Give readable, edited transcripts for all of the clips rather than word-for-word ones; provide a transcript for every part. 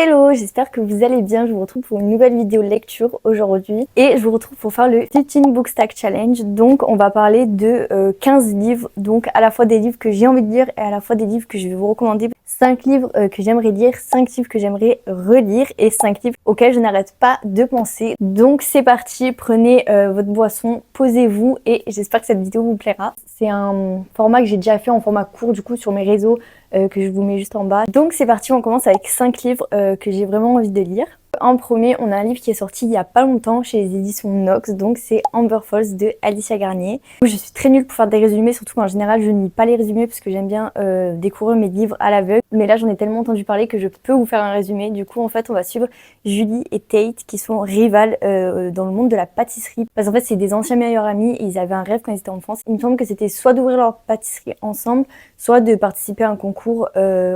Hello, j'espère que vous allez bien. Je vous retrouve pour une nouvelle vidéo lecture aujourd'hui et je vous retrouve pour faire le 15 Book Stack Challenge. Donc on va parler de 15 livres, donc à la fois des livres que j'ai envie de lire et à la fois des livres que je vais vous recommander. 5 livres que j'aimerais lire, 5 livres que j'aimerais relire et 5 livres auxquels je n'arrête pas de penser. Donc c'est parti, prenez votre boisson, posez-vous et j'espère que cette vidéo vous plaira. C'est un format que j'ai déjà fait en format court du coup sur mes réseaux que je vous mets juste en bas. Donc c'est parti, on commence avec 5 livres que j'ai vraiment envie de lire. En premier, on a un livre qui est sorti il y a pas longtemps chez les éditions Nox, donc c'est Amber Falls de Alicia Garnier. Je suis très nulle pour faire des résumés, surtout qu'en général je ne lis pas les résumés parce que j'aime bien découvrir mes livres à l'aveugle. Mais là j'en ai tellement entendu parler que je peux vous faire un résumé. Du coup en fait on va suivre Julie et Tate qui sont rivales dans le monde de la pâtisserie. Parce qu'en fait c'est des anciens meilleurs amis et ils avaient un rêve quand ils étaient en France. Il me semble que c'était soit d'ouvrir leur pâtisserie ensemble, soit de participer à un concours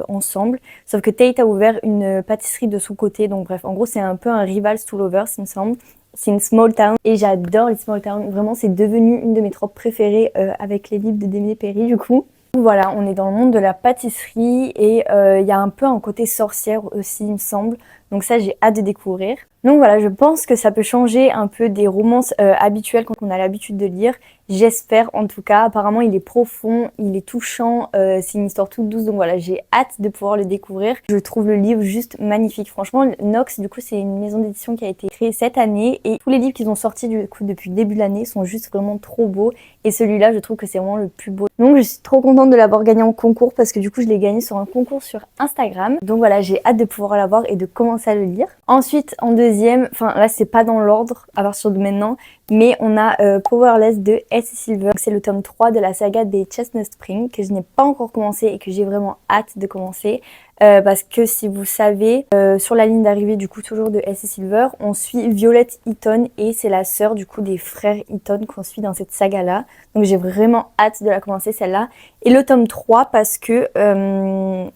ensemble. Sauf que Tate a ouvert une pâtisserie de son côté, donc bref, en gros c'est un peu un rival to lovers il me semble. C'est une small town et j'adore les small towns, vraiment c'est devenu une de mes tropes préférées avec les livres de Demi Perry du coup. Voilà, on est dans le monde de la pâtisserie et il y a un peu un côté sorcière aussi il me semble, donc ça j'ai hâte de découvrir. Donc voilà, je pense que ça peut changer un peu des romances habituelles qu'on a l'habitude de lire. J'espère en tout cas, apparemment il est profond, il est touchant, c'est une histoire toute douce, donc voilà, j'ai hâte de pouvoir le découvrir. Je trouve le livre juste magnifique, franchement. Nox, du coup c'est une maison d'édition qui a été créée cette année et tous les livres qu'ils ont sortis du coup depuis le début de l'année sont juste vraiment trop beaux et celui-là je trouve que c'est vraiment le plus beau. Donc je suis trop contente de l'avoir gagné en concours parce que du coup je l'ai gagné sur un concours sur Instagram. Donc voilà, j'ai hâte de pouvoir l'avoir et de commencer à le lire. Ensuite en deuxième, enfin là c'est pas dans l'ordre à partir de maintenant, mais on a Powerless de S. Silver. C'est le tome 3 de la saga des Chestnut Springs que je n'ai pas encore commencé et que j'ai vraiment hâte de commencer. Parce que si vous savez, sur la ligne d'arrivée du coup toujours de S. Silver, on suit Violet Eaton et c'est la sœur du coup des frères Eaton qu'on suit dans cette saga là. Donc j'ai vraiment hâte de la commencer celle-là. Et le tome 3 parce que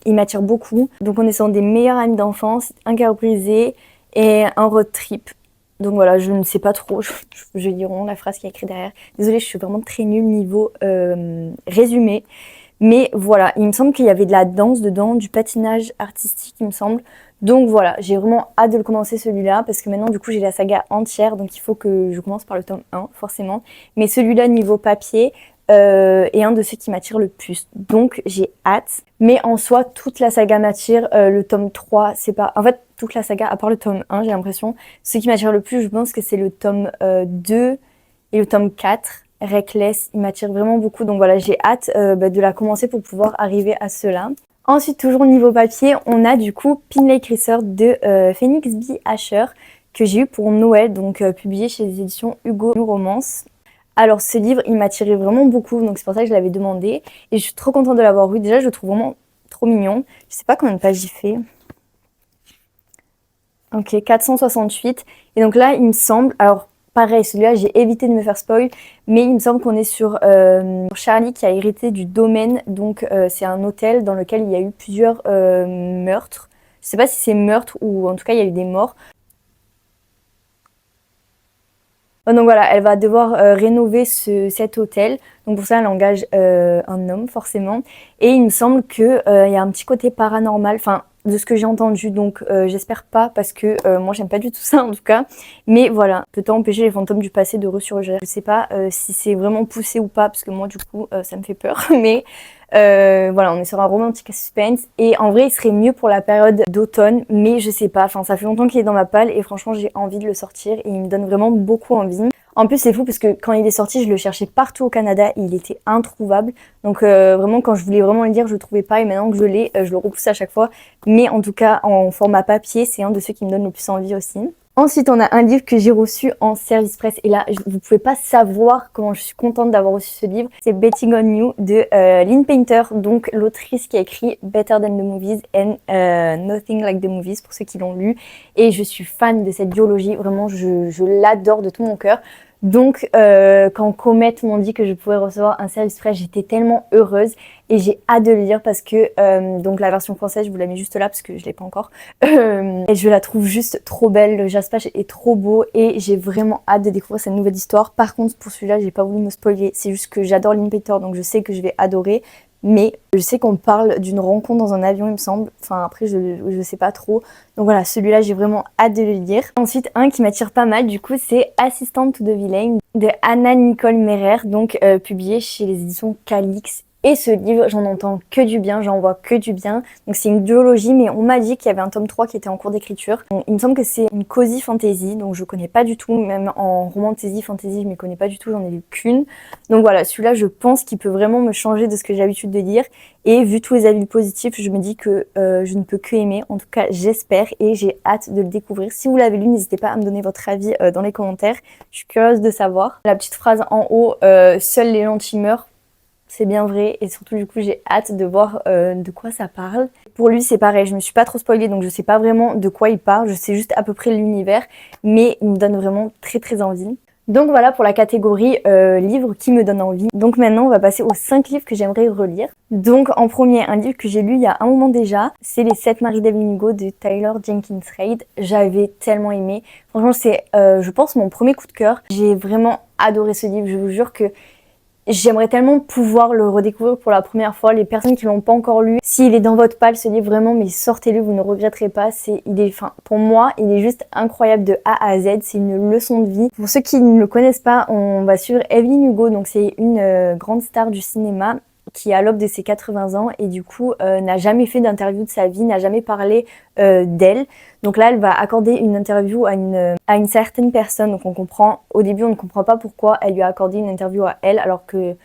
il m'attire beaucoup. Donc on est sur des meilleurs amis d'enfance, un cœur brisé et un road trip. Donc voilà, je ne sais pas trop, je lis vraiment la phrase qui est écrite derrière. Désolée, je suis vraiment très nulle niveau résumé. Mais voilà, il me semble qu'il y avait de la danse dedans, du patinage artistique, il me semble. Donc voilà, j'ai vraiment hâte de le commencer celui-là, parce que maintenant du coup j'ai la saga entière, donc il faut que je commence par le tome 1, forcément. Mais celui-là, niveau papier, est un de ceux qui m'attire le plus. Donc j'ai hâte. Mais en soi, toute la saga m'attire. Le tome 3, c'est pas... En fait, toute la saga, à part le tome 1, j'ai l'impression. Ce qui m'attire le plus, je pense que c'est le tome 2 et le tome 4. Reckless, il m'attire vraiment beaucoup. Donc voilà, j'ai hâte de la commencer pour pouvoir arriver à cela. Ensuite, toujours niveau papier, on a du coup Pinley Crisser de Phoenix B. Asher que j'ai eu pour Noël, donc publié chez les éditions Hugo New Romance. Alors ce livre, il m'attirait vraiment beaucoup, donc c'est pour ça que je l'avais demandé. Et je suis trop contente de l'avoir eu. Déjà, je le trouve vraiment trop mignon. Je sais pas combien de pages il fait. Ok, 468. Et donc là, il me semble... Alors, pareil, celui-là, j'ai évité de me faire spoil. Mais il me semble qu'on est sur Charlie qui a hérité du domaine. Donc, c'est un hôtel dans lequel il y a eu plusieurs meurtres. Je sais pas si c'est meurtre ou en tout cas, il y a eu des morts. Donc voilà, elle va devoir rénover cet hôtel. Donc pour ça, elle engage un homme forcément. Et il me semble qu'il y a un petit côté paranormal, enfin de ce que j'ai entendu. Donc j'espère pas parce que moi j'aime pas du tout ça en tout cas. Mais voilà, peut-on empêcher les fantômes du passé de ressurgir? Je sais pas si c'est vraiment poussé ou pas parce que moi du coup ça me fait peur. Mais voilà, on est sur un romantique suspense et en vrai il serait mieux pour la période d'automne, mais je sais pas, enfin ça fait longtemps qu'il est dans ma palle et franchement j'ai envie de le sortir et il me donne vraiment beaucoup envie. En plus c'est fou parce que quand il est sorti je le cherchais partout au Canada et il était introuvable, donc vraiment quand je voulais vraiment le lire je le trouvais pas et maintenant que je l'ai je le repousse à chaque fois, mais en tout cas en format papier c'est un de ceux qui me donne le plus envie aussi. Ensuite, on a un livre que j'ai reçu en service presse. Et là, vous pouvez pas savoir comment je suis contente d'avoir reçu ce livre. C'est Betting on You de Lynn Painter, donc l'autrice qui a écrit Better Than the Movies and Nothing Like the Movies, pour ceux qui l'ont lu. Et je suis fan de cette duologie. Vraiment, je l'adore de tout mon cœur. Donc, quand Comet m'ont dit que je pouvais recevoir un service presse, j'étais tellement heureuse et j'ai hâte de le lire parce que donc la version française, je vous la mets juste là parce que je l'ai pas encore. Et je la trouve juste trop belle, le jaspage est trop beau et j'ai vraiment hâte de découvrir cette nouvelle histoire. Par contre, pour celui-là, j'ai pas voulu me spoiler, c'est juste que j'adore Lynn Painter donc je sais que je vais adorer. mais je sais qu'on parle d'une rencontre dans un avion, il me semble. Enfin, après, je sais pas trop. Donc voilà, celui-là, j'ai vraiment hâte de le lire. Ensuite, un qui m'attire pas mal, du coup, c'est Assistant to the Villain de Anna Nicole Merer, donc publié chez les éditions Calix. Et ce livre, j'en entends que du bien, j'en vois que du bien. Donc c'est une duologie, mais on m'a dit qu'il y avait un tome 3 qui était en cours d'écriture. Il me semble que c'est une cozy fantasy, donc je connais pas du tout, même en romantasy, fantasy, je m'y connais pas du tout, j'en ai lu qu'une. Donc voilà, celui-là, je pense qu'il peut vraiment me changer de ce que j'ai l'habitude de lire. Et vu tous les avis positifs, je me dis que je ne peux que aimer. En tout cas, j'espère et j'ai hâte de le découvrir. Si vous l'avez lu, n'hésitez pas à me donner votre avis dans les commentaires. Je suis curieuse de savoir. La petite phrase en haut, seuls les gentils meurent. C'est bien vrai et surtout du coup j'ai hâte de voir de quoi ça parle. Pour lui c'est pareil, je me suis pas trop spoilée donc je sais pas vraiment de quoi il parle, je sais juste à peu près l'univers mais il me donne vraiment très envie. Donc voilà pour la catégorie livres qui me donnent envie. Donc maintenant on va passer aux 5 livres que j'aimerais relire. Donc en premier un livre que j'ai lu il y a un moment déjà, c'est Les 7 maris d'Evelyn Hugo de Taylor Jenkins Reid. J'avais tellement aimé, franchement c'est je pense mon premier coup de cœur. J'ai vraiment adoré ce livre, je vous jure que j'aimerais tellement pouvoir le redécouvrir pour la première fois. Les personnes qui l'ont pas encore lu, s'il est dans votre palle, ce livre vraiment, mais sortez-le, vous ne regretterez pas. Pour moi, il est juste incroyable de A à Z. C'est une leçon de vie. Pour ceux qui ne le connaissent pas, on va suivre Evelyn Hugo. Donc c'est une grande star du cinéma qui est à l'aube de ses 80 ans et du coup n'a jamais fait d'interview de sa vie, n'a jamais parlé d'elle. Donc là, elle va accorder une interview à une certaine personne. Donc au début, on ne comprend pas pourquoi elle lui a accordé une interview à elle alors que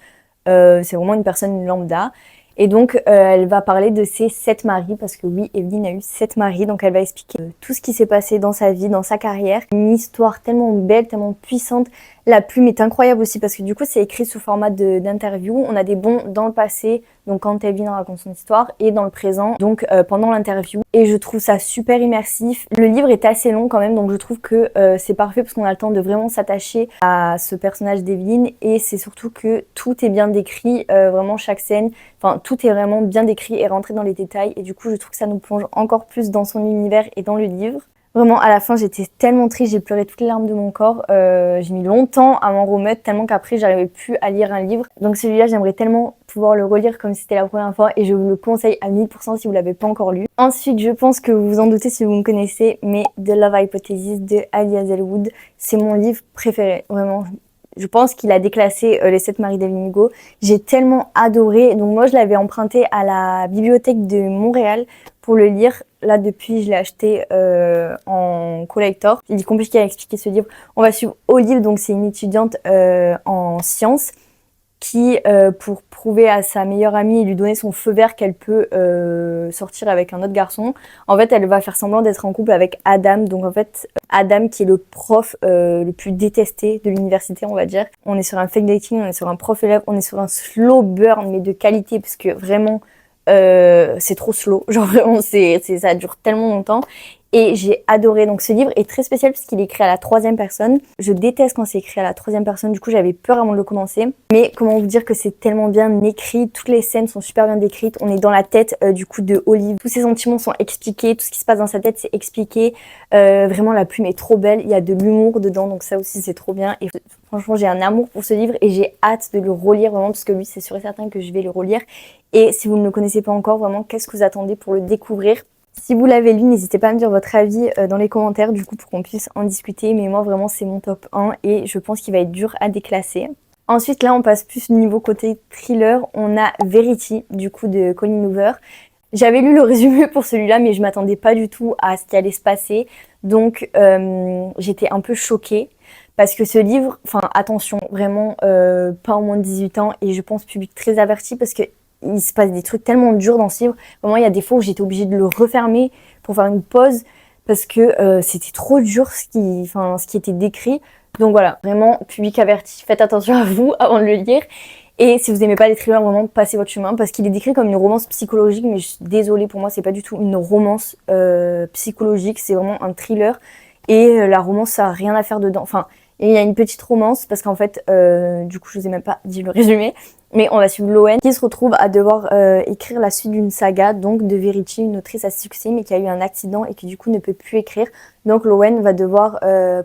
c'est vraiment une personne lambda. Et donc, elle va parler de ses 7 maris, parce que oui, Evelyn a eu 7 maris, donc elle va expliquer tout ce qui s'est passé dans sa vie, dans sa carrière. Une histoire tellement belle, tellement puissante. La plume est incroyable aussi, parce que du coup, c'est écrit sous format d'interview. On a des bons dans le passé, donc quand Evelyn raconte son histoire, et dans le présent, donc pendant l'interview. Et je trouve ça super immersif. Le livre est assez long quand même, donc je trouve que c'est parfait, parce qu'on a le temps de vraiment s'attacher à ce personnage d'Evelyn, et c'est surtout que tout est bien décrit, vraiment chaque scène. Enfin, tout est vraiment bien décrit et rentré dans les détails. Et du coup, je trouve que ça nous plonge encore plus dans son univers et dans le livre. Vraiment, à la fin, j'étais tellement triste, j'ai pleuré toutes les larmes de mon corps. J'ai mis longtemps à m'en remettre, tellement qu'après, j'arrivais plus à lire un livre. Donc celui-là, j'aimerais tellement pouvoir le relire comme si c'était la première fois. Et je vous le conseille à 1000% si vous l'avez pas encore lu. Ensuite, je pense que vous vous en doutez si vous me connaissez, mais The Love Hypothesis de Ali Hazelwood, c'est mon livre préféré, vraiment. Je pense qu'il a déclassé Les 7 maris d'Evelyn Hugo. J'ai tellement adoré. Donc moi, je l'avais emprunté à la bibliothèque de Montréal pour le lire. Là, depuis, je l'ai acheté en collector. Il est compliqué à expliquer ce livre. On va suivre Olive, donc c'est une étudiante en sciences qui, pour prouver à sa meilleure amie et lui donner son feu vert qu'elle peut sortir avec un autre garçon, en fait, elle va faire semblant d'être en couple avec Adam. Donc en fait, Adam qui est le prof le plus détesté de l'université, on va dire. On est sur un fake dating, on est sur un prof-élève, on est sur un slow burn, mais de qualité, parce que vraiment, c'est trop slow. Genre vraiment, ça dure tellement longtemps. Et j'ai adoré. Donc ce livre est très spécial puisqu'il est écrit à la 3e personne. Je déteste quand c'est écrit à la 3e personne. Du coup, j'avais peur avant de le commencer. Mais comment vous dire que c'est tellement bien écrit. Toutes les scènes sont super bien décrites. On est dans la tête du coup de Olive. Tous ses sentiments sont expliqués. Tout ce qui se passe dans sa tête, c'est expliqué. Vraiment, la plume est trop belle. Il y a de l'humour dedans. Donc ça aussi, c'est trop bien. Et franchement, j'ai un amour pour ce livre et j'ai hâte de le relire vraiment parce que lui, c'est sûr et certain que je vais le relire. Et si vous ne le connaissez pas encore, vraiment, qu'est-ce que vous attendez pour le découvrir ? Si vous l'avez lu, n'hésitez pas à me dire votre avis dans les commentaires du coup pour qu'on puisse en discuter. Mais moi vraiment c'est mon top 1 et je pense qu'il va être dur à déclasser. Ensuite là on passe plus niveau côté thriller. On a Verity du coup de Colleen Hoover. J'avais lu le résumé pour celui-là mais je m'attendais pas du tout à ce qui allait se passer. Donc j'étais un peu choquée. Parce que ce livre, enfin attention, vraiment pas au moins de 18 ans et je pense public très averti parce que il se passe des trucs tellement durs dans ce livre. Vraiment, il y a des fois où j'étais obligée de le refermer pour faire une pause parce que c'était trop dur ce qui était décrit. Donc voilà, vraiment, public averti, faites attention à vous avant de le lire. Et si vous n'aimez pas les thrillers, vraiment, passez votre chemin parce qu'il est décrit comme une romance psychologique, mais je suis désolée, pour moi, c'est pas du tout une romance psychologique, c'est vraiment un thriller. Et la romance, ça n'a rien à faire dedans. Enfin, il y a une petite romance parce qu'en fait, du coup, je vous ai même pas dit le résumé. Mais on va suivre Lowen qui se retrouve à devoir écrire la suite d'une saga, donc de Verity, une autrice à succès mais qui a eu un accident et qui du coup ne peut plus écrire. Donc Lowen va devoir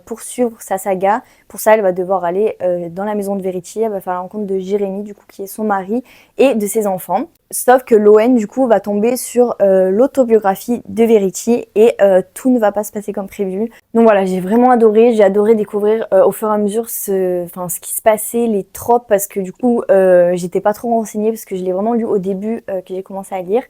poursuivre sa saga. Pour ça, elle va devoir aller dans la maison de Verity, elle va faire la rencontre de Jérémy, du coup qui est son mari, et de ses enfants. Sauf que l'ON du coup va tomber sur l'autobiographie de Verity et tout ne va pas se passer comme prévu. Donc voilà, j'ai vraiment adoré, j'ai adoré découvrir au fur et à mesure ce qui se passait, les tropes, parce que du coup j'étais pas trop renseignée parce que je l'ai vraiment lu au début que j'ai commencé à lire.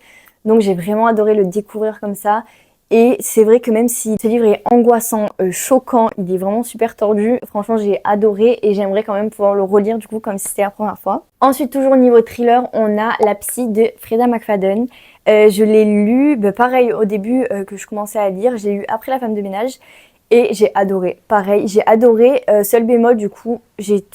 Donc j'ai vraiment adoré le découvrir comme ça. Et c'est vrai que même si ce livre est angoissant, choquant, il est vraiment super tordu, franchement j'ai adoré et j'aimerais quand même pouvoir le relire du coup comme si c'était la première fois. Ensuite, toujours au niveau thriller, on a La Psy de Freida McFadden. Je l'ai lu, pareil au début que je commençais à lire, j'ai lu après La Femme de ménage et j'ai adoré. Pareil, j'ai adoré, seul bémol du coup,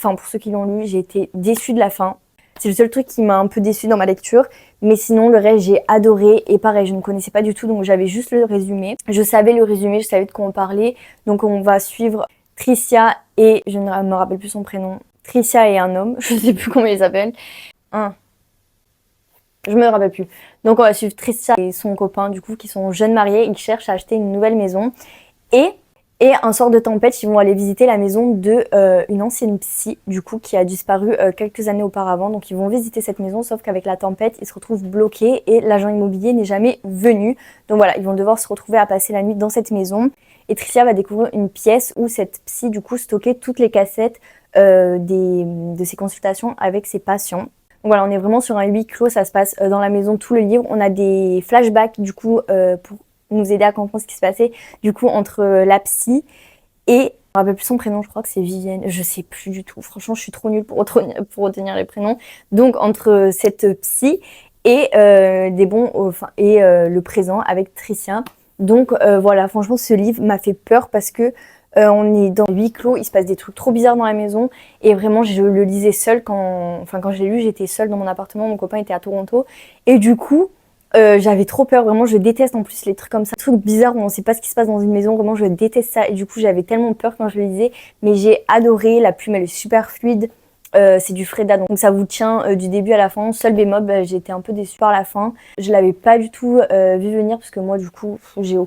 pour ceux qui l'ont lu, j'ai été déçue de la fin. C'est le seul truc qui m'a un peu déçue dans ma lecture. Mais sinon, le reste, j'ai adoré. Et pareil, je ne connaissais pas du tout, donc j'avais juste le résumé. Je savais le résumé, je savais de quoi on parlait. Donc on va suivre Tricia et... Je ne me rappelle plus son prénom. Tricia et un homme. Je ne sais plus comment il s'appelle. Je me rappelle plus. Donc on va suivre Tricia et son copain, du coup, qui sont jeunes mariés. Ils cherchent à acheter une nouvelle maison. Et un sort de tempête, ils vont aller visiter la maison de une ancienne psy, du coup, qui a disparu quelques années auparavant. Donc ils vont visiter cette maison, sauf qu'avec la tempête, ils se retrouvent bloqués et l'agent immobilier n'est jamais venu. Donc voilà, ils vont devoir se retrouver à passer la nuit dans cette maison. Et Tricia va découvrir une pièce où cette psy, du coup, stockait toutes les cassettes de ses consultations avec ses patients. Donc voilà, on est vraiment sur un huis clos, ça se passe dans la maison, tout le livre. On a des flashbacks, du coup, pour nous aider à comprendre ce qui se passait du coup entre la psy et je me rappelle plus son prénom, je crois que c'est Vivienne, je sais plus du tout, franchement je suis trop nulle pour retenir les prénoms. Donc entre cette psy et le présent avec Tricia. Donc voilà, franchement ce livre m'a fait peur parce que on est dans huis clos, il se passe des trucs trop bizarres dans la maison et vraiment je le lisais seule quand je l'ai lu, j'étais seule dans mon appartement, mon copain était à Toronto et du coup j'avais trop peur, vraiment je déteste en plus les trucs comme ça, trucs bizarres où on sait pas ce qui se passe dans une maison, vraiment je déteste ça et du coup j'avais tellement peur quand je le lisais, mais j'ai adoré, la plume elle est super fluide, c'est du Freda donc ça vous tient du début à la fin. Seul bémol, j'ai été un peu déçue par la fin, je l'avais pas du tout vu venir parce que moi du coup j'ai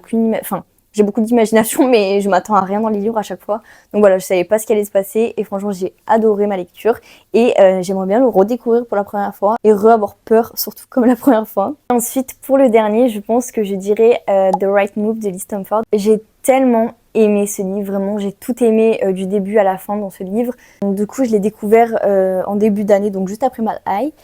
beaucoup d'imagination mais je m'attends à rien dans les livres à chaque fois. Donc voilà, je savais pas ce qui allait se passer et franchement j'ai adoré ma lecture et j'aimerais bien le redécouvrir pour la première fois et avoir peur surtout comme la première fois. Ensuite pour le dernier, je pense que je dirais The Right Move de Liz Stamford. J'ai tellement aimé ce livre, vraiment j'ai tout aimé du début à la fin dans ce livre. Donc, du coup je l'ai découvert en début d'année, donc juste après Mad Eye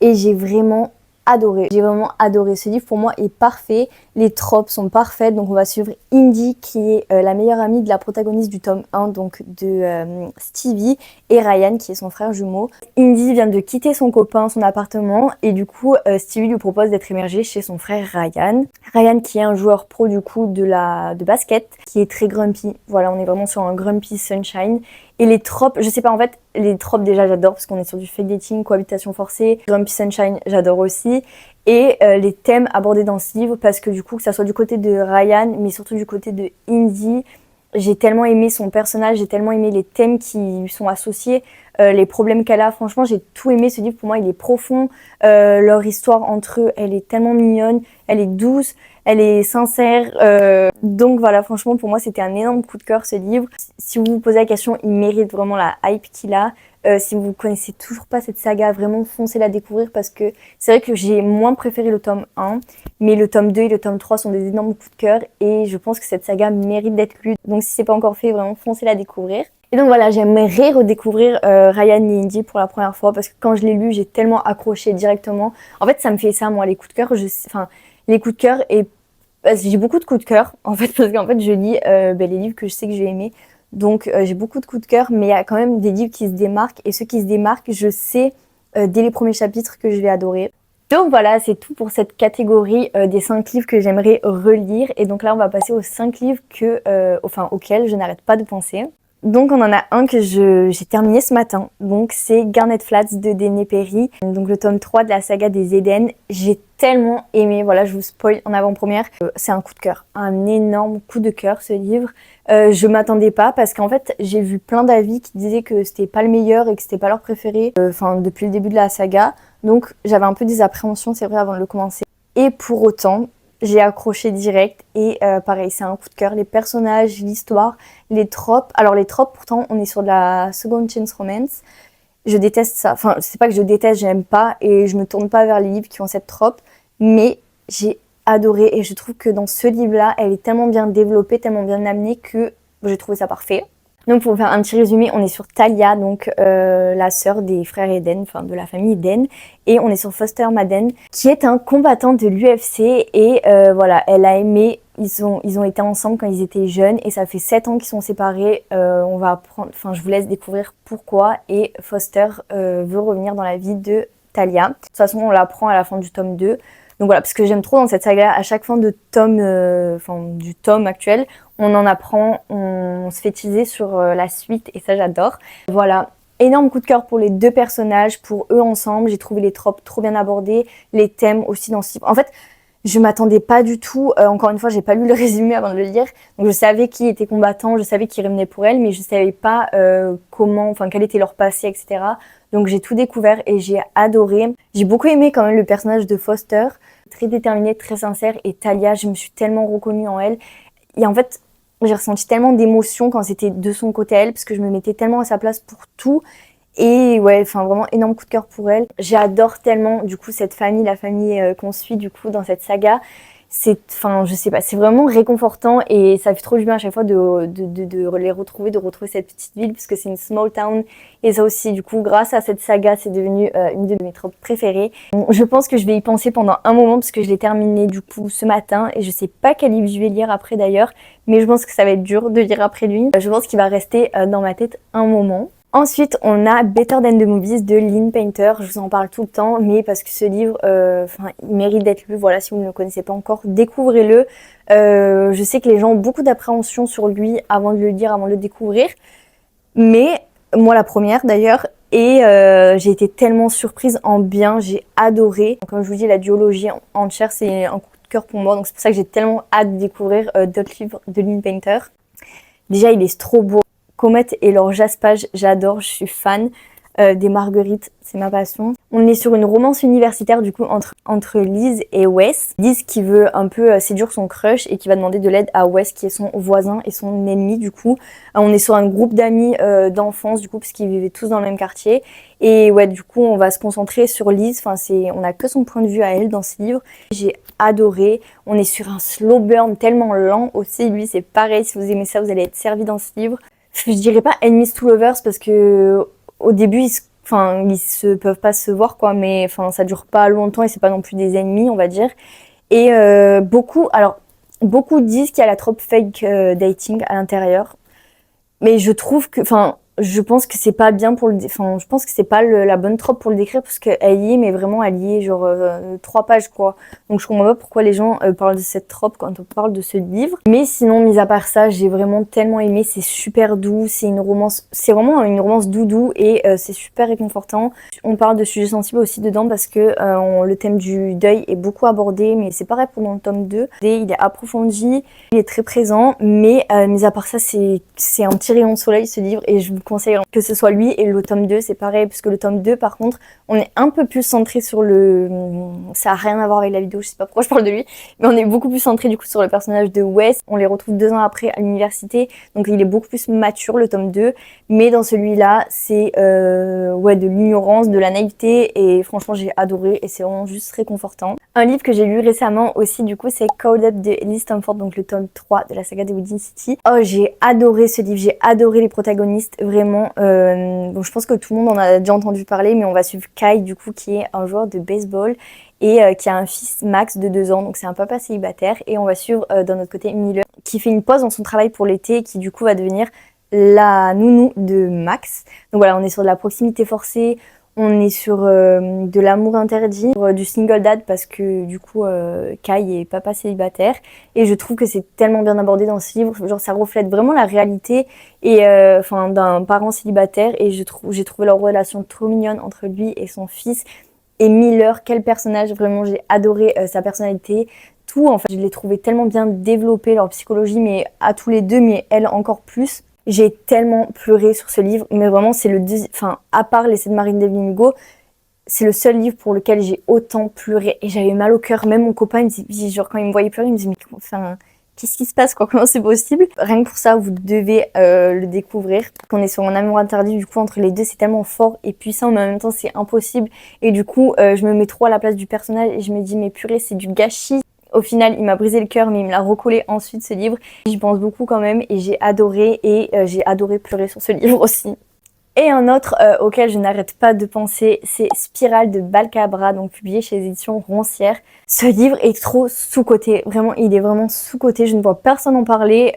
et j'ai vraiment adoré. J'ai vraiment adoré. Ce livre pour moi est parfait. Les tropes sont parfaites. Donc on va suivre Indy qui est la meilleure amie de la protagoniste du tome 1, donc de Stevie, et Ryan qui est son frère jumeau. Indy vient de quitter son copain, son appartement et du coup Stevie lui propose d'être émergé chez son frère Ryan. Ryan qui est un joueur pro du coup de basket qui est très grumpy. Voilà, on est vraiment sur un grumpy sunshine. Et les tropes, je sais pas en fait, les tropes déjà j'adore parce qu'on est sur du fake dating, cohabitation forcée, Grumpy Sunshine j'adore aussi. Et les thèmes abordés dans ce livre parce que du coup que ça soit du côté de Ryan mais surtout du côté de Indy, j'ai tellement aimé son personnage, j'ai tellement aimé les thèmes qui lui sont associés, les problèmes qu'elle a, franchement j'ai tout aimé ce livre, pour moi il est profond, leur histoire entre eux elle est tellement mignonne, elle est douce, elle est sincère, donc voilà franchement pour moi c'était un énorme coup de cœur ce livre. Si vous vous posez la question, il mérite vraiment la hype qu'il a. Si vous ne connaissez toujours pas cette saga, vraiment foncez la découvrir parce que c'est vrai que j'ai moins préféré le tome 1, mais le tome 2 et le tome 3 sont des énormes coups de cœur et je pense que cette saga mérite d'être lue. Donc si c'est pas encore fait, vraiment foncez la découvrir. Et donc voilà, j'aimerais redécouvrir Ryan et Indy pour la première fois parce que quand je l'ai lu, j'ai tellement accroché directement. En fait, ça me fait ça, moi, les coups de cœur. Les coups de cœur et j'ai beaucoup de coups de cœur en fait parce qu'en fait je lis les livres que je sais que j'ai aimés. Donc j'ai beaucoup de coups de cœur, mais il y a quand même des livres qui se démarquent. Et ceux qui se démarquent, je sais dès les premiers chapitres que je vais adorer. Donc voilà, c'est tout pour cette catégorie des 5 livres que j'aimerais relire. Et donc là, on va passer aux 5 livres auxquels je n'arrête pas de penser. Donc on en a un que j'ai terminé ce matin, donc c'est Garnet Flats de Denis Perry, donc le tome 3 de la saga des Éden. J'ai tellement aimé, voilà je vous spoil en avant-première, c'est un coup de cœur, un énorme coup de cœur ce livre. Je m'attendais pas parce qu'en fait j'ai vu plein d'avis qui disaient que c'était pas le meilleur et que c'était pas leur préféré, depuis le début de la saga, donc j'avais un peu des appréhensions c'est vrai avant de le commencer. Et pour autant, j'ai accroché direct et pareil, c'est un coup de cœur. Les personnages, l'histoire, les tropes. Alors les tropes, pourtant, on est sur de la second chance romance. Je déteste ça. Enfin, c'est pas que je déteste, j'aime pas et je me tourne pas vers les livres qui ont cette trope, mais j'ai adoré et je trouve que dans ce livre-là, elle est tellement bien développée, tellement bien amenée que j'ai trouvé ça parfait. Donc pour faire un petit résumé, on est sur Talia, donc la sœur des frères Eden, enfin de la famille Eden, et on est sur Foster Madden, qui est un combattant de l'UFC et voilà, elle a aimé, ils ont été ensemble quand ils étaient jeunes et ça fait 7 ans qu'ils sont séparés. On va apprendre, enfin je vous laisse découvrir pourquoi et Foster veut revenir dans la vie de Talia. De toute façon, on l'apprend à la fin du tome 2. Donc voilà, parce que j'aime trop dans cette saga, à chaque fin de tome, du tome actuel, on en apprend, on se fait teaser sur la suite et ça j'adore. Voilà, énorme coup de cœur pour les deux personnages, pour eux ensemble, j'ai trouvé les tropes trop bien abordés, les thèmes aussi dans ce livre. En fait, je m'attendais pas du tout, encore une fois j'ai pas lu le résumé avant de le lire, donc je savais qui était combattant, je savais qui revenait pour elle, mais je savais pas quel était leur passé, etc. Donc j'ai tout découvert et j'ai adoré. J'ai beaucoup aimé quand même le personnage de Foster, très déterminée, très sincère, et Talia, je me suis tellement reconnue en elle. Et en fait, j'ai ressenti tellement d'émotions quand c'était de son côté à elle, parce que je me mettais tellement à sa place pour tout. Et ouais, enfin vraiment énorme coup de cœur pour elle. J'adore tellement du coup cette famille, la famille qu'on suit du coup dans cette saga. Je sais pas, c'est vraiment réconfortant et ça fait trop du bien à chaque fois de les retrouver, de retrouver cette petite ville parce que c'est une small town et ça aussi du coup grâce à cette saga c'est devenu une de mes tropes préférées. Je pense que je vais y penser pendant un moment parce que je l'ai terminé du coup ce matin et je sais pas quel livre je vais lire après d'ailleurs, mais je pense que ça va être dur de lire après lui. Je pense qu'il va rester dans ma tête un moment. Ensuite, on a Better Than the Movies de Lynn Painter. Je vous en parle tout le temps, mais parce que ce livre, il mérite d'être lu. Voilà, si vous ne le connaissez pas encore, découvrez-le. Je sais que les gens ont beaucoup d'appréhension sur lui avant de le lire, avant de le découvrir. Mais moi, la première d'ailleurs. Et j'ai été tellement surprise en bien, j'ai adoré. Comme je vous dis, la duologie entière, c'est un coup de cœur pour moi. Donc c'est pour ça que j'ai tellement hâte de découvrir d'autres livres de Lynn Painter. Déjà, il est trop beau. Comet et leur jaspage, j'adore, je suis fan. Des marguerites, c'est ma passion. On est sur une romance universitaire du coup entre Liz et Wes. Liz qui veut un peu séduire son crush et qui va demander de l'aide à Wes qui est son voisin et son ennemi du coup. On est sur un groupe d'amis d'enfance du coup parce qu'ils vivaient tous dans le même quartier. Et ouais du coup on va se concentrer sur Liz, on n'a que son point de vue à elle dans ce livre. J'ai adoré, on est sur un slow burn tellement lent aussi, lui c'est pareil, si vous aimez ça vous allez être servi dans ce livre. Je dirais pas enemies to lovers parce que au début ils se peuvent pas se voir quoi, mais ça dure pas longtemps et c'est pas non plus des ennemis on va dire. Et beaucoup disent qu'il y a la trope fake dating à l'intérieur, mais je trouve que je pense que c'est pas bien pour je pense que c'est pas la bonne trope pour le décrire parce qu'elle y est, mais vraiment elle y est genre 3 pages quoi. Donc je comprends pas pourquoi les gens parlent de cette trope quand on parle de ce livre. Mais sinon, mis à part ça, j'ai vraiment tellement aimé, c'est super doux, c'est vraiment une romance doudou et c'est super réconfortant. On parle de sujets sensibles aussi dedans parce que le thème du deuil est beaucoup abordé, mais c'est pareil pour dans le tome 2. Et il est approfondi, il est très présent, mais mis à part ça, c'est un petit rayon de soleil ce livre et je vous conseille que ce soit lui et le tome 2 c'est pareil parce que le tome 2 par contre on est un peu plus centré sur ça a rien à voir avec la vidéo, je sais pas pourquoi je parle de lui, mais on est beaucoup plus centré du coup sur le personnage de Wes. On les retrouve 2 ans après à l'université donc il est beaucoup plus mature le tome 2, mais dans celui-là c'est de l'ignorance, de la naïveté et franchement j'ai adoré et c'est vraiment juste réconfortant. Un livre que j'ai lu récemment aussi du coup c'est Caught Up de Elise Stamford, donc le tome 3 de la saga de Within City. Oh j'ai adoré ce livre, j'ai adoré les protagonistes, vraiment. Je pense que tout le monde en a déjà entendu parler, mais on va suivre Kai du coup qui est un joueur de baseball et qui a un fils Max de 2 ans, donc c'est un papa célibataire et on va suivre d'un autre côté Miller qui fait une pause dans son travail pour l'été et qui du coup va devenir la nounou de Max. Donc voilà, on est sur de la proximité forcée. On est sur de l'amour interdit, du single dad parce que du coup Kai est papa célibataire et je trouve que c'est tellement bien abordé dans ce livre, genre ça reflète vraiment la réalité et d'un parent célibataire et j'ai trouvé leur relation trop mignonne entre lui et son fils. Et Miller, quel personnage, vraiment j'ai adoré sa personnalité, tout en fait je l'ai trouvé tellement bien développé, leur psychologie mais à tous les deux mais elle encore plus. J'ai tellement pleuré sur ce livre, mais vraiment c'est à part l'essai de Marine Devlin Hugo, c'est le seul livre pour lequel j'ai autant pleuré et j'avais mal au cœur. Même mon copain, il me dit, genre quand il me voyait pleurer, il me disait mais qu'est-ce qui se passe quoi, comment c'est possible? Rien que pour ça, vous devez le découvrir. On est sur un amour interdit, du coup entre les deux c'est tellement fort et puissant, mais en même temps c'est impossible. Et du coup je me mets trop à la place du personnage et je me dis mais purée, c'est du gâchis. Au final, il m'a brisé le cœur, mais il me l'a recollé ensuite ce livre. J'y pense beaucoup quand même et j'ai adoré pleurer sur ce livre aussi. Et un autre auquel je n'arrête pas de penser, c'est Spirale de Balcabra, donc publié chez les éditions Roncière. Ce livre est trop sous-coté, vraiment, il est vraiment sous-coté, je ne vois personne en parler,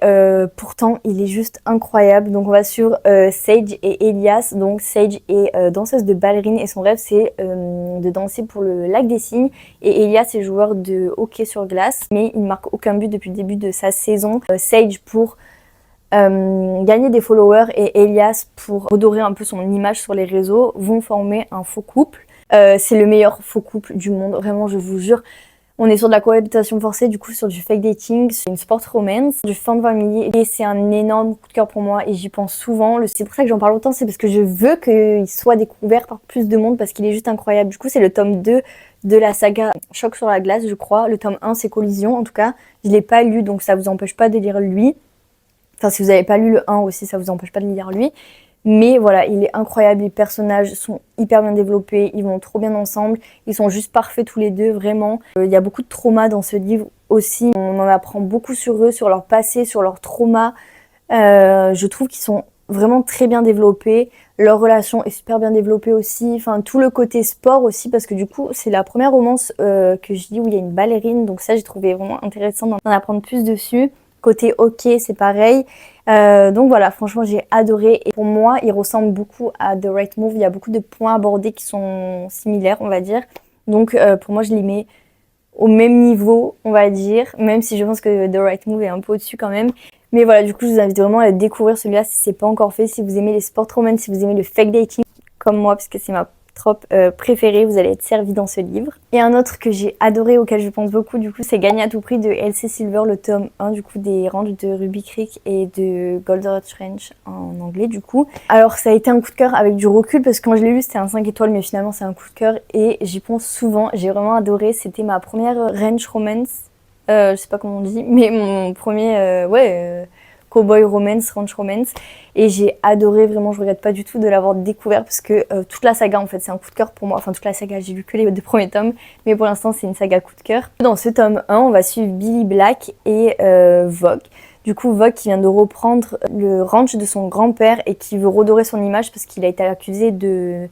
pourtant il est juste incroyable. Donc on va sur Sage et Elias. Donc Sage est danseuse de ballerine et son rêve c'est de danser pour le Lac des Cygnes. Et Elias est joueur de hockey sur glace, mais il ne marque aucun but depuis le début de sa saison. Sage pour gagner des followers et Elias pour redorer un peu son image sur les réseaux vont former un faux couple. C'est le meilleur faux couple du monde, vraiment je vous jure. On est sur de la cohabitation forcée, du coup sur du fake dating, c'est une sport romance, du fan family et c'est un énorme coup de cœur pour moi et j'y pense souvent. C'est pour ça que j'en parle autant, c'est parce que je veux qu'il soit découvert par plus de monde parce qu'il est juste incroyable. Du coup c'est le tome 2 de la saga Choc sur la glace je crois. Le tome 1 c'est Collision en tout cas. Je l'ai pas lu donc ça vous empêche pas de lire lui. Enfin, si vous n'avez pas lu le 1 aussi, ça vous empêche pas de lire lui. Mais voilà, il est incroyable, les personnages sont hyper bien développés, ils vont trop bien ensemble, ils sont juste parfaits tous les deux, vraiment. Il y a beaucoup de traumas dans ce livre aussi, on en apprend beaucoup sur eux, sur leur passé, sur leurs traumas. Je trouve qu'ils sont vraiment très bien développés, leur relation est super bien développée aussi, enfin tout le côté sport aussi, parce que du coup c'est la première romance que je lis où il y a une ballerine, donc ça j'ai trouvé vraiment intéressant d'en apprendre plus dessus. Côté hockey, c'est pareil. Donc voilà, franchement, j'ai adoré. Et pour moi, il ressemble beaucoup à The Right Move. Il y a beaucoup de points abordés qui sont similaires, on va dire. Donc pour moi, je les mets au même niveau, on va dire. Même si je pense que The Right Move est un peu au-dessus quand même. Mais voilà, du coup, je vous invite vraiment à découvrir celui-là si c'est pas encore fait. Si vous aimez les sport romance, si vous aimez le fake dating, comme moi, parce que c'est ma trope préférée, vous allez être servi dans ce livre. Et un autre que j'ai adoré, auquel je pense beaucoup du coup, c'est Gagner à tout prix de L.C. Silver, le tome 1 du coup des ranchs de Ruby Creek et de Goldrush Ranch en anglais du coup. Alors ça a été un coup de cœur avec du recul parce que quand je l'ai lu c'était un 5 étoiles mais finalement c'est un coup de cœur et j'y pense souvent, j'ai vraiment adoré, c'était ma première ranch romance, je sais pas comment on dit, mais mon premier cowboy romance, ranch romance et j'ai adoré, vraiment je regrette pas du tout de l'avoir découvert parce que toute la saga en fait c'est un coup de cœur pour moi, enfin toute la saga, j'ai lu que les 2 premiers tomes mais pour l'instant c'est une saga coup de cœur. Dans ce tome 1 on va suivre Billy Black et Vogue. Du coup Vogue qui vient de reprendre le ranch de son grand-père et qui veut redorer son image parce qu'il a été accusé de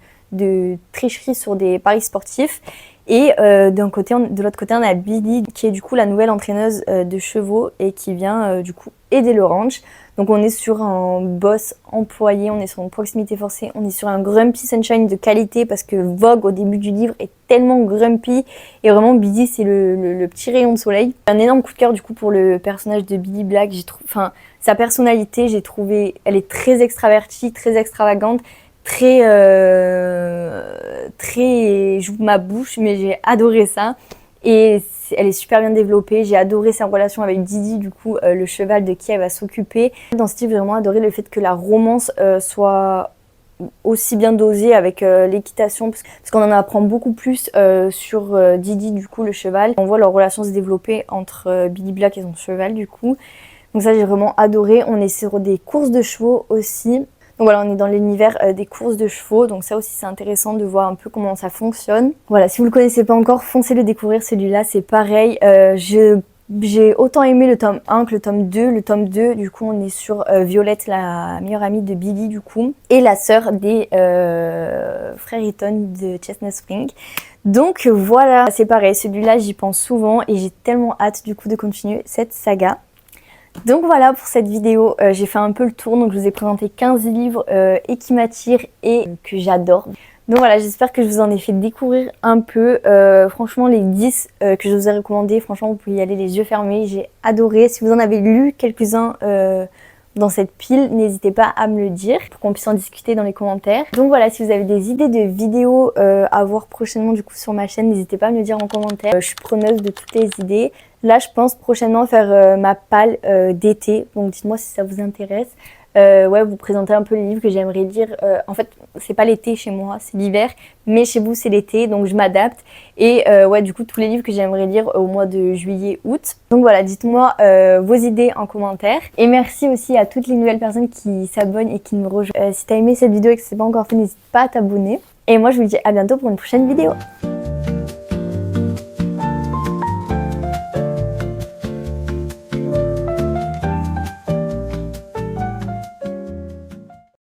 tricherie sur des paris sportifs. Et de l'autre côté, on a Billy qui est du coup la nouvelle entraîneuse de chevaux et qui vient du coup aider le ranch. Donc on est sur un boss employé, on est sur une proximité forcée, on est sur un grumpy sunshine de qualité parce que Vogue au début du livre est tellement grumpy et vraiment Billy c'est le petit rayon de soleil. Un énorme coup de cœur du coup pour le personnage de Billy Black, sa personnalité j'ai trouvé, elle est très extravertie, très extravagante. Très j'ouvre ma bouche mais j'ai adoré ça et elle est super bien développée. J'ai adoré sa relation avec Didi du coup le cheval de qui elle va s'occuper. Dans ce livre j'ai vraiment adoré le fait que la romance soit aussi bien dosée avec l'équitation parce qu'on en apprend beaucoup plus sur Didi du coup le cheval. On voit leur relation se développer entre Billy Black et son cheval du coup. Donc ça j'ai vraiment adoré. On est sur des courses de chevaux aussi. Donc voilà, on est dans l'univers des courses de chevaux, donc ça aussi c'est intéressant de voir un peu comment ça fonctionne. Voilà, si vous le connaissez pas encore, foncez le découvrir, celui-là c'est pareil. J'ai autant aimé le tome 1 que le tome 2. Le tome 2, du coup, on est sur Violette, la meilleure amie de Billy, du coup, et la sœur des frères Eaton de Chestnut Spring. Donc voilà, c'est pareil, celui-là j'y pense souvent et j'ai tellement hâte du coup de continuer cette saga. Donc voilà pour cette vidéo, j'ai fait un peu le tour, donc je vous ai présenté 15 livres et qui m'attirent et que j'adore. Donc voilà, j'espère que je vous en ai fait découvrir un peu. Franchement les 10 que je vous ai recommandés, franchement vous pouvez y aller les yeux fermés, j'ai adoré. Si vous en avez lu quelques-uns dans cette pile, n'hésitez pas à me le dire pour qu'on puisse en discuter dans les commentaires. Donc voilà, si vous avez des idées de vidéos à voir prochainement du coup sur ma chaîne, n'hésitez pas à me le dire en commentaire. Je suis preneuse de toutes les idées. Là, je pense prochainement faire ma palle d'été, donc dites-moi si ça vous intéresse. ouais, vous présenter un peu les livres que j'aimerais lire. En fait, c'est pas l'été chez moi, c'est l'hiver, mais chez vous c'est l'été, donc je m'adapte. Et ouais, du coup, tous les livres que j'aimerais lire au mois de juillet, août. Donc voilà, dites-moi vos idées en commentaire. Et merci aussi à toutes les nouvelles personnes qui s'abonnent et qui me rejoignent. Si t'as aimé cette vidéo et que c'est pas encore fait, n'hésite pas à t'abonner. Et moi, je vous dis à bientôt pour une prochaine vidéo.